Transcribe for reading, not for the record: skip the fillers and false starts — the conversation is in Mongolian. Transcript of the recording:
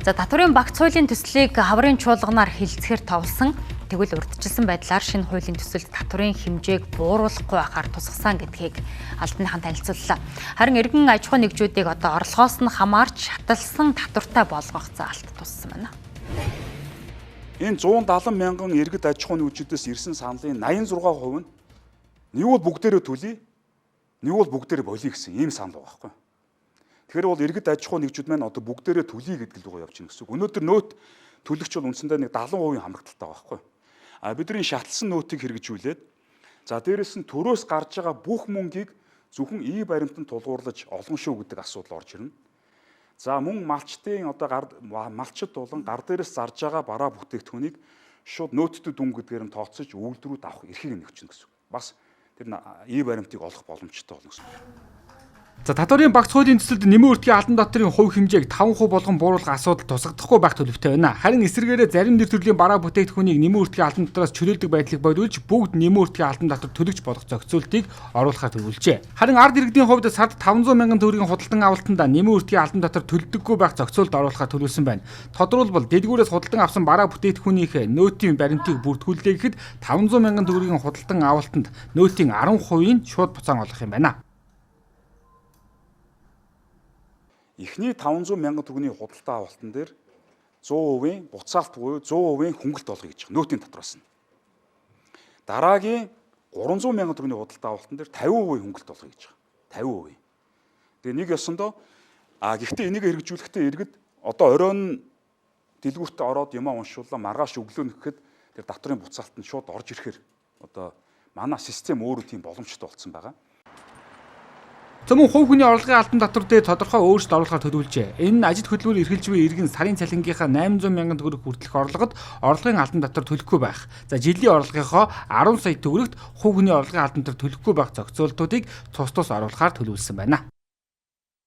За татварын багц хуулийн төслийг хаврын чуулганаар хилцэхээр товлсон тэгвэл урьдчилсан байдлаар шинэ хуулийн төсөлд татварын хэмжээг бууруулахгүй байхаар тусгасан гэдгийг албаныхан танилцууллаа. Харин эргэн аж ахуй нэгжүүдийг одоо орлогоос нь хамаарч шаталсан татвартай болгох заалт туссан байна. Энэ 170 мянган иргэд аж ахуй нэгжүүдээс ирсэн саналын 86% нь нэг бол бүгдээрээ төлье, нэг бол бүгдээрээ болиё гэсэн ийм санал байгаа байхгүй. Тэгэхээр бол иргэд аж ахуй нэгжүүд маань одоо бүгдээрээ төлье гэдэг рүү явж байна гэсэн үг. Өнөөдөр нөөт төлөгч бол үндсэндээ нэг 70% хамрагдaltaй байгаа байхгүй. Бидний шатлсан нөөтийг хэрэгжүүлээд за дээрэс нь төрөөс гарч байгаа бүх мөнгийг зөвхөн ий баримтанд тулгуурлаж олон шүү гэдэг асуудал орж ирнэ. За мөн малчтын одоо малчд болон гар дээрээс зарж байгаа бараа бүтээгдэхүүнийг шууд нөөттэй дүн гэдгээр нь тооцож үйлдвэрүүд авах эрхийг нэгжинэ гэсэн үг. Бас тэр ий баримтыг олох боломжтой болно гэсэн үг. За татварын багц хуулийн төсөлд нэмэн үртгийн албан татварын хувь хэмжээг 5% болгон бууруулах асуудал тусгагдахгүй байх төлөвтэй байна. Харин эсвэргээрээ зарим нэр төрлийн бараа бүтээгдэхүүнийг нэмэн үртгийн албан татвараас чөлөөлдөг байдлыг бодуулж бүгд нэмэн үртгийн албан татвар төлөгч болох зохицуултыг оруулахаар төлөвлөжээ. Харин ард иргэдийн хувьд сард 500 мянган төгрөгийн худалдан авалтанда нэмэн үртгийн албан татвар төлдөггүй байх зохицуулт оруулахаар төлөвлөсөн байна. Тодорхойлбол дэдгүүрээс худалдан авсан бараа бүтээгдэхүүнийхээ нөөтийн баримтыг бүртгүүлээ гэхэд 500 мянган төгрөгийн худалдан авалтанд нөөтийн 10%-ийг шууд буцаан олох юм байна. Эхний 500 мянган төгрөгийн худалдаа авалтан дээр 100% буцаалт буюу 100% хөнгөлт болгоё гэж байна. Нөөтийн татвараас нь. Дараагийн 300 мянган төгрөгийн худалдаа авалтан дээр 50% хөнгөлт болгоё гэж байна. 50%. Тэгээ нэг ёсондоо гэхдээ энийг хэрэгжүүлэхдээ иргэд одоо оройн дэлгүүртээ ороод юмаа уншууллаа маргааш өглөө нэхэд тэр татварын буцаалт нь шууд орж ирэхээр одоо манай систем өөрөө тийм боломжтой болсон байгаа. Зөвхөн хувь хүний орлогын албан татвар дээр тодорхой өөрчлөлт оруулахаар төлөвлөжээ. Энэ нь ажил хөдөлмөрийн эрхэлж буй иргэн сарын цалингийнхаа 800 мянган төгрөг хүртэлх орлогод орлогын албан татвар төлөхгүй байх. За жилийн орлогынхоо 10 сая төгрөгт хувь хүний орлогын албан татвар төлөхгүй байх зохицуултуудыг тус оруулахаар төлөвлөсөн байна.